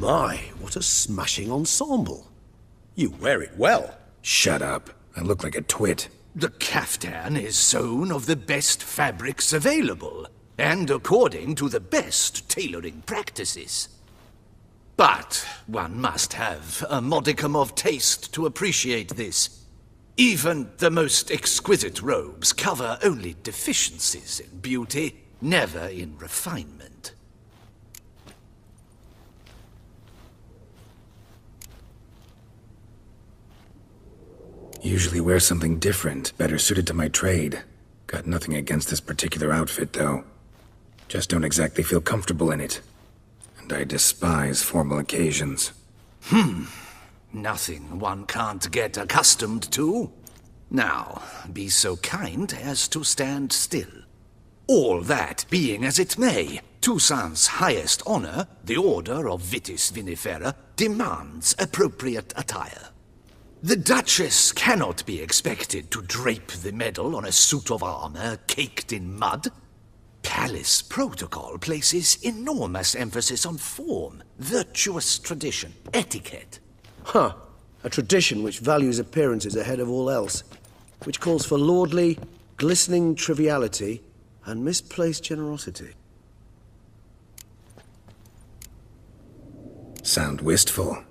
My, what a smashing ensemble. You wear it well. Shut up. I look like a twit. The caftan is sewn of the best fabrics available, and according to the best tailoring practices. But one must have a modicum of taste to appreciate this. Even the most exquisite robes cover only deficiencies in beauty, never in refinement. Usually wear something different, better suited to my trade. Got nothing against this particular outfit, though. Just don't exactly feel comfortable in it. And I despise formal occasions. Nothing one can't get accustomed to. Now, be so kind as to stand still. All that being as it may, Toussaint's highest honor, the Order of Vitis Vinifera, demands appropriate attire. The Duchess cannot be expected to drape the medal on a suit of armor caked in mud. Palace protocol places enormous emphasis on form, virtuous tradition, etiquette. Huh. A tradition which values appearances ahead of all else. Which calls for lordly, glistening triviality and misplaced generosity. Sound wistful.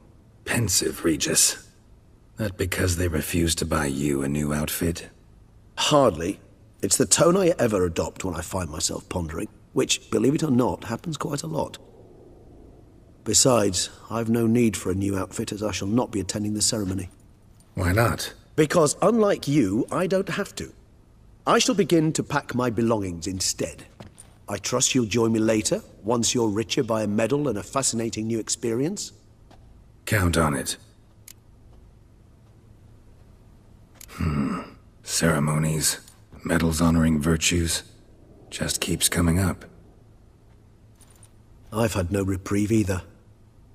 Pensive, Regis. That because they refuse to buy you a new outfit? Hardly. It's the tone I ever adopt when I find myself pondering, which, believe it or not, happens quite a lot. Besides, I've no need for a new outfit as I shall not be attending the ceremony. Why not? Because unlike you, I don't have to. I shall begin to pack my belongings instead. I trust you'll join me later, once you're richer by a medal and a fascinating new experience? Count on it. Ceremonies, medals honoring virtues, just keeps coming up. I've had no reprieve either.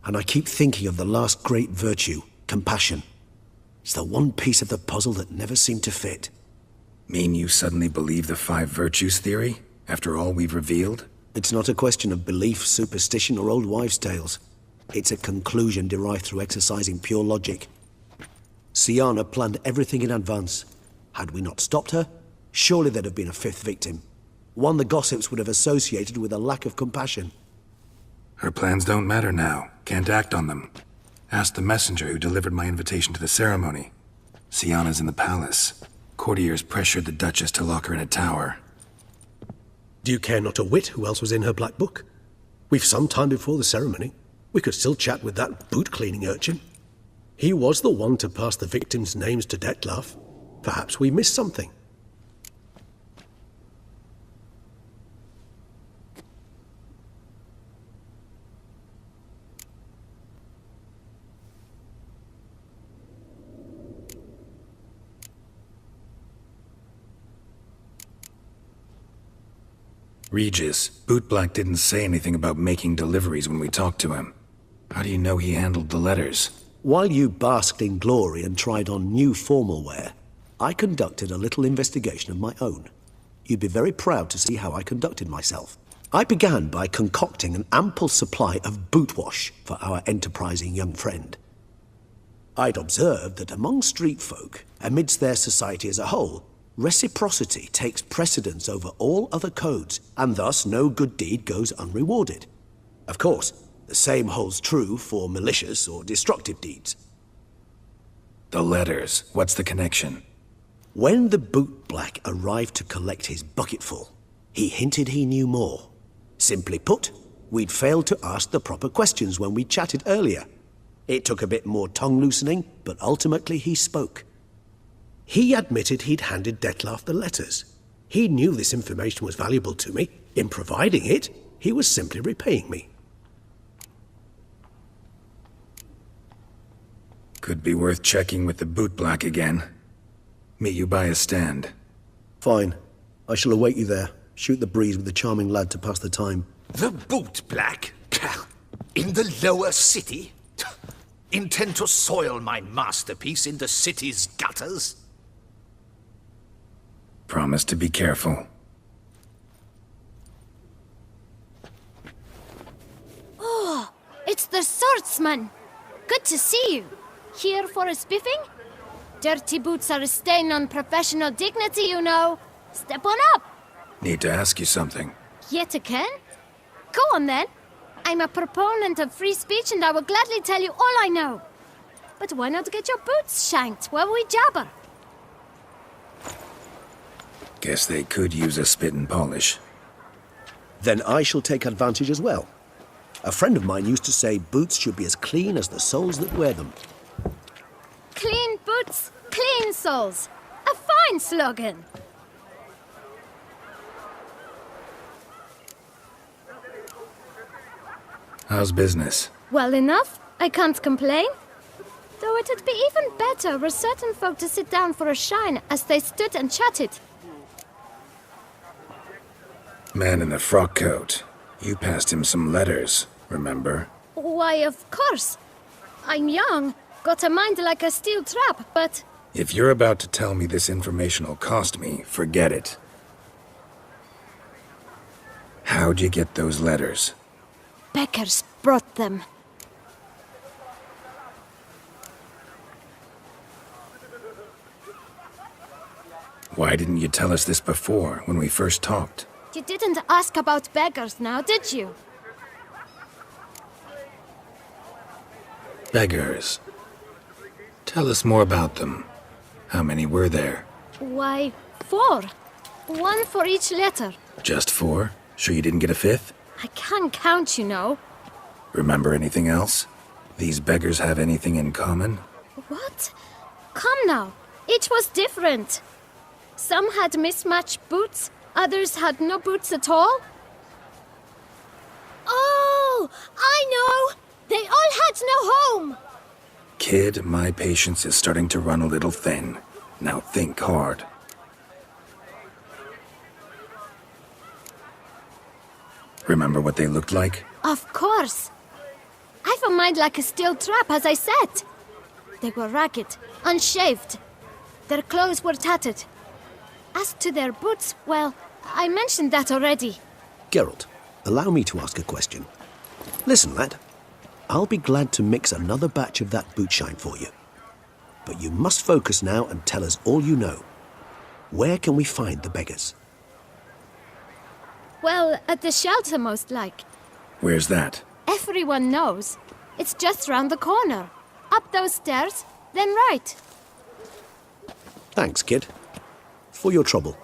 And I keep thinking of the last great virtue, compassion. It's the one piece of the puzzle that never seemed to fit. Mean you suddenly believe the 5 virtues theory, after all we've revealed? It's not a question of belief, superstition, or old wives' tales. It's a conclusion derived through exercising pure logic. Siana planned everything in advance. Had we not stopped her, surely there'd have been a 5th victim. One the gossips would have associated with a lack of compassion. Her plans don't matter now. Can't act on them. Ask the messenger who delivered my invitation to the ceremony. Siana's in the palace. Courtiers pressured the Duchess to lock her in a tower. Do you care not a whit who else was in her black book? We've some time before the ceremony. We could still chat with that boot-cleaning urchin. He was the one to pass the victims' names to Detlef. Perhaps we missed something. Regis, Bootblack didn't say anything about making deliveries when we talked to him. How do you know he handled the letters? While you basked in glory and tried on new formal wear, I conducted a little investigation of my own. You'd be very proud to see how I conducted myself. I began by concocting an ample supply of boot wash for our enterprising young friend. I'd observed that among street folk, amidst their society as a whole, reciprocity takes precedence over all other codes, and thus no good deed goes unrewarded. Of course, the same holds true for malicious or destructive deeds. The letters, what's the connection? When the bootblack arrived to collect his bucketful, he hinted he knew more. Simply put, we'd failed to ask the proper questions when we chatted earlier. It took a bit more tongue-loosening, but ultimately he spoke. He admitted he'd handed Detlef the letters. He knew this information was valuable to me. In providing it, he was simply repaying me. Could be worth checking with the bootblack again. Meet you by a stand. Fine. I shall await you there. Shoot the breeze with the charming lad to pass the time. The bootblack? In the lower city? Intend to soil my masterpiece in the city's gutters? Promise to be careful. it's the swordsman. Good to see you. Here for a spiffing? Dirty boots are a stain on professional dignity, you know. Step on up. Need to ask you something. Yet again? Go on then. I'm a proponent of free speech and I will gladly tell you all I know. But why not get your boots shanked while we jabber? Guess they could use a spit and polish. Then I shall take advantage as well. A friend of mine used to say boots should be as clean as the soles that wear them. Clean boots, clean soles. A fine slogan. How's business? Well enough. I can't complain. Though it'd be even better were certain folk to sit down for a shine as they stood and chatted. Man in the frock coat. You passed him some letters, remember? Why, of course. I'm young, got a mind like a steel trap, but... If you're about to tell me this information'll cost me, forget it. How'd you get those letters? Beggars brought them. Why didn't you tell us this before, when we first talked? You didn't ask about beggars now, did you? Beggars. Tell us more about them. How many were there? Why, 4. 1 for each letter. Just 4? Sure you didn't get a 5th? I can't count, you know. Remember anything else? These beggars have anything in common? What? Come now. Each was different. Some had mismatched boots, others had no boots at all. Oh, I know! They all had no home! Kid, my patience is starting to run a little thin. Now think hard. Remember what they looked like? Of course. I've a mind like a steel trap, as I said. They were ragged, unshaved. Their clothes were tattered. As to their boots, well, I mentioned that already. Geralt, allow me to ask a question. Listen, lad. I'll be glad to mix another batch of that boot shine for you. But you must focus now and tell us all you know. Where can we find the beggars? Well, at the shelter, most like. Where's that? Everyone knows. It's just round the corner. Up those stairs, then right. Thanks, kid. For your trouble.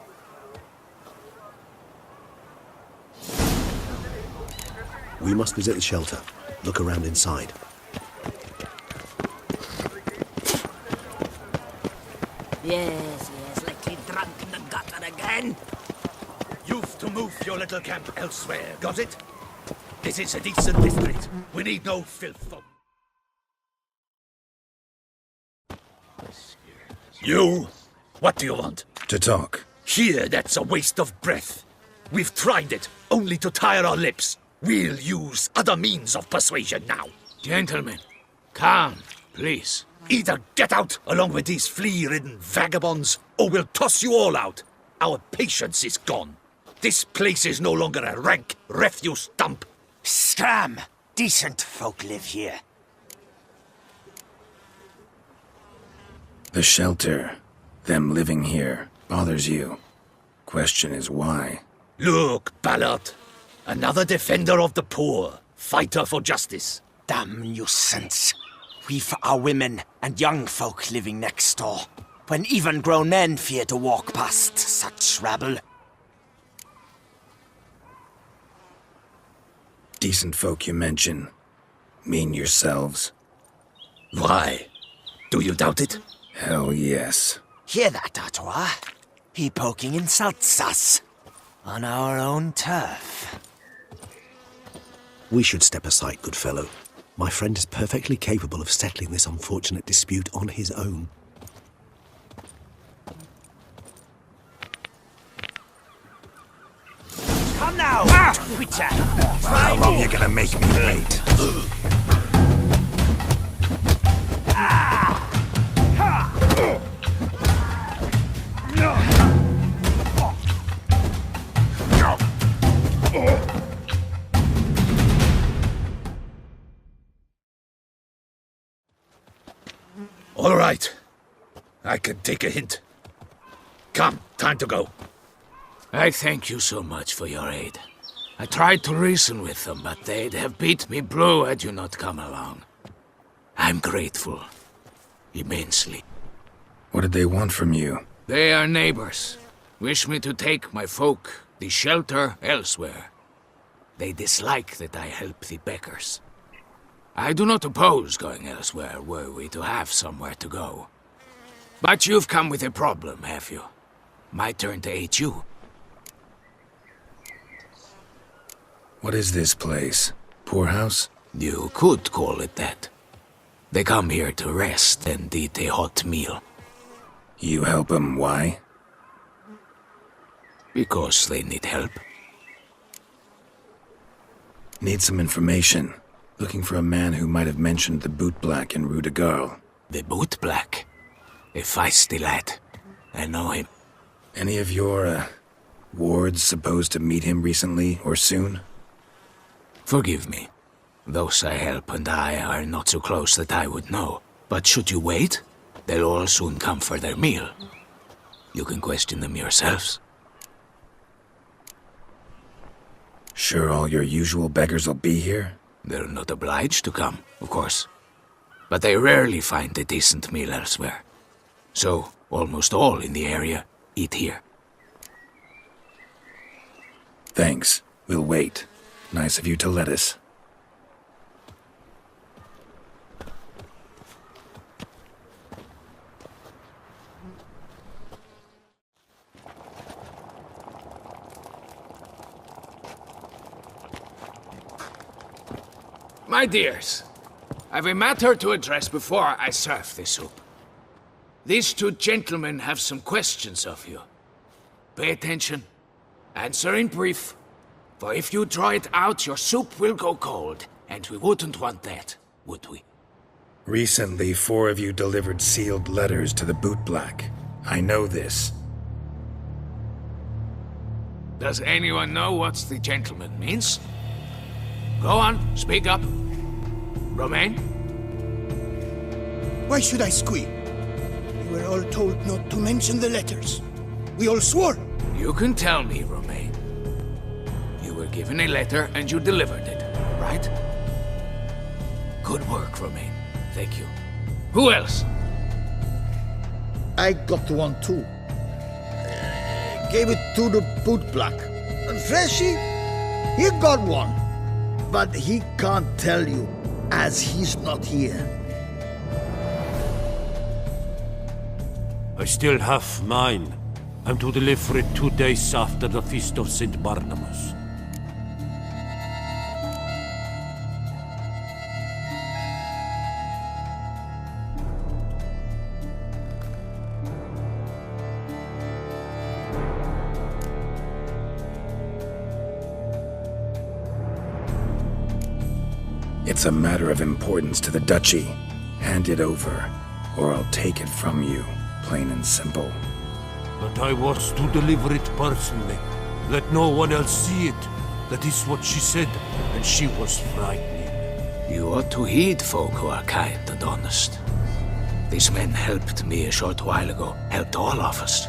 We must visit the shelter. Look around inside. Yes, likely drunk in the gutter again. You've to move your little camp elsewhere, got it? This is a decent district. We need no filth folk. You? What do you want? To talk. Here, that's a waste of breath. We've tried it, only to tire our lips. We'll use other means of persuasion now. Gentlemen, calm, please. Either get out along with these flea-ridden vagabonds, or we'll toss you all out. Our patience is gone. This place is no longer a rank refuse dump. Scram! Decent folk live here. The shelter, them living here, bothers you. Question is why? Look, Ballard. Another defender of the poor, fighter for justice. Damn nuisance. We've our women and young folk living next door, when even grown men fear to walk past such rabble. Decent folk you mention. Mean yourselves? Why? Do you doubt it? Hell yes. Hear that, Artois? He poking insults us. On our own turf. We should step aside, good fellow. My friend is perfectly capable of settling this unfortunate dispute on his own. Come now, Twitcher! How long you gonna make me wait? All right. I can take a hint. Come, time to go. I thank you so much for your aid. I tried to reason with them, but they'd have beat me blue had you not come along. I'm grateful. Immensely. What did they want from you? They are neighbors. Wish me to take my folk, the shelter, elsewhere. They dislike that I help the beggars. I do not oppose going elsewhere, were we to have somewhere to go. But you've come with a problem, have you? My turn to aid you. What is this place? Poorhouse? You could call it that. They come here to rest and eat a hot meal. You help them, why? Because they need help. Need some information. Looking for a man who might have mentioned the bootblack in Rue de Garl. The bootblack? A feisty lad. I know him. Any of your, wards supposed to meet him recently or soon? Forgive me. Those I help and I are not so close that I would know. But should you wait, they'll all soon come for their meal. You can question them yourselves. Sure all your usual beggars will be here? They're not obliged to come, of course. But they rarely find a decent meal elsewhere. So, almost all in the area eat here. Thanks. We'll wait. Nice of you to let us. My dears, I've a matter to address before I serve the soup. These two gentlemen have some questions of you. Pay attention. Answer in brief. For if you draw it out, your soup will go cold. And we wouldn't want that, would we? Recently, 4 of you delivered sealed letters to the bootblack. I know this. Does anyone know what the gentleman means? Go on, speak up. Romain? Why should I squeal? We were all told not to mention the letters. We all swore. You can tell me, Romain. You were given a letter and you delivered it, right? Good work, Romain. Thank you. Who else? I got one too. Gave it to the bootblack. And Freshy, he got one. But he can't tell you, as he's not here. I still have mine. I'm to deliver it 2 days after the Feast of St. Barnabas. It's a matter of importance to the Duchy. Hand it over, or I'll take it from you, plain and simple. But I was to deliver it personally. Let no one else see it. That is what she said, and she was frightening. You ought to heed folk who are kind and honest. These men helped me a short while ago, helped all of us.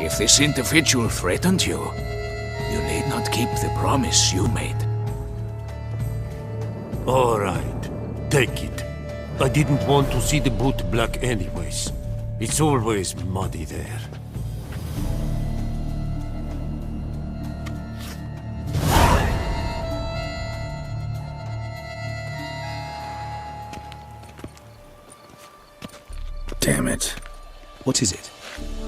If this individual threatened you, you need not keep the promise you made. All right, take it. I didn't want to see the bootblack anyways. It's always muddy there. Damn it. What is it?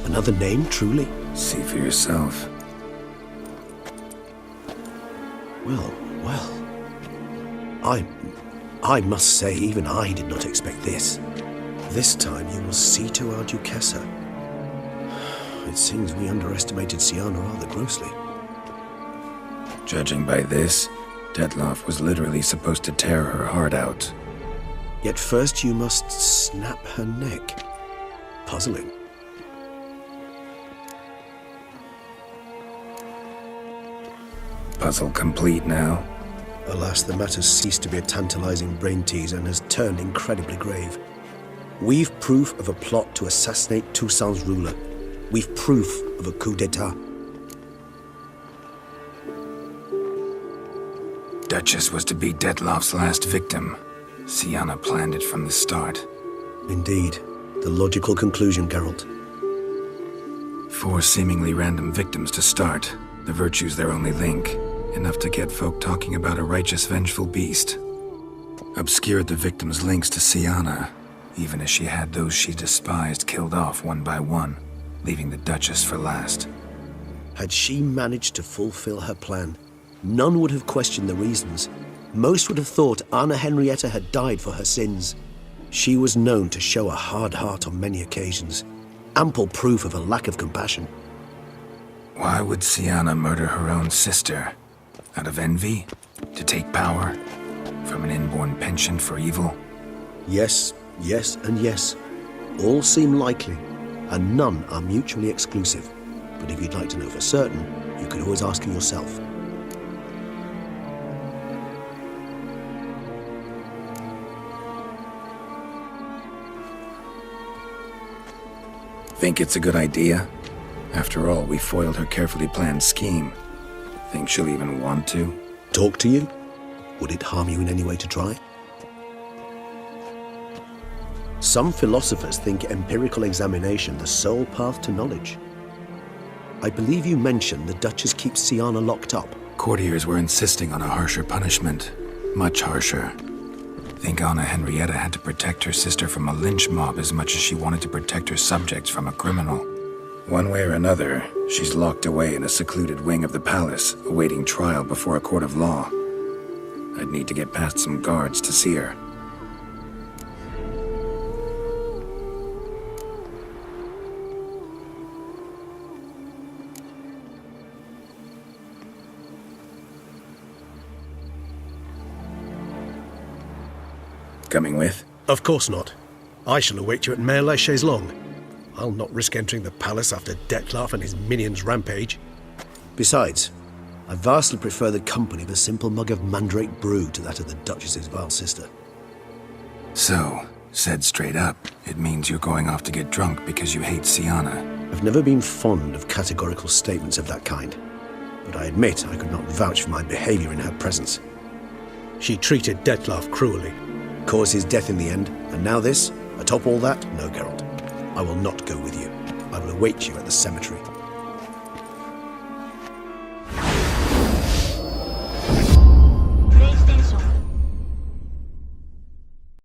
Another name, truly? See for yourself. Well. I must say, even I did not expect this. This time you will see to our Duchessa. It seems we underestimated Sienna rather grossly. Judging by this, Detloff was literally supposed to tear her heart out. Yet first you must snap her neck. Puzzling. Puzzle complete now. Alas, the matter's ceased to be a tantalizing brain teaser and has turned incredibly grave. We've proof of a plot to assassinate Toussaint's ruler. We've proof of a coup d'etat. Duchess was to be Dettlaff's last victim. Syanna planned it from the start. Indeed. The logical conclusion, Geralt. 4 seemingly random victims to start. The virtue's their only link. Enough to get folk talking about a righteous, vengeful beast. Obscured the victims' links to Syanna, even as she had those she despised killed off one by one, leaving the Duchess for last. Had she managed to fulfill her plan, none would have questioned the reasons. Most would have thought Anna Henrietta had died for her sins. She was known to show a hard heart on many occasions. Ample proof of a lack of compassion. Why would Syanna murder her own sister? Out of envy? To take power? From an inborn penchant for evil? Yes, yes, and yes. All seem likely, and none are mutually exclusive. But if you'd like to know for certain, you could always ask yourself. Think it's a good idea? After all, we foiled her carefully planned scheme. Think she'll even want to? Talk to you? Would it harm you in any way to try? Some philosophers think empirical examination the sole path to knowledge. I believe you mentioned the Duchess keeps Syanna locked up. Courtiers were insisting on a harsher punishment. Much harsher. Think Anna Henrietta had to protect her sister from a lynch mob as much as she wanted to protect her subjects from a criminal. One way or another, she's locked away in a secluded wing of the palace, awaiting trial before a court of law. I'd need to get past some guards to see her. Coming with? Of course not. I shall await you at Mare la Chaise-Longue. I'll not risk entering the palace after Dettlaff and his minions rampage. Besides, I vastly prefer the company of a simple mug of mandrake brew to that of the Duchess's vile sister. So, said straight up, it means you're going off to get drunk because you hate Syanna. I've never been fond of categorical statements of that kind, but I admit I could not vouch for my behavior in her presence. She treated Dettlaff cruelly, caused his death in the end, and now this? Atop all that? No, Geralt. I will not go with you. I will await you at the cemetery.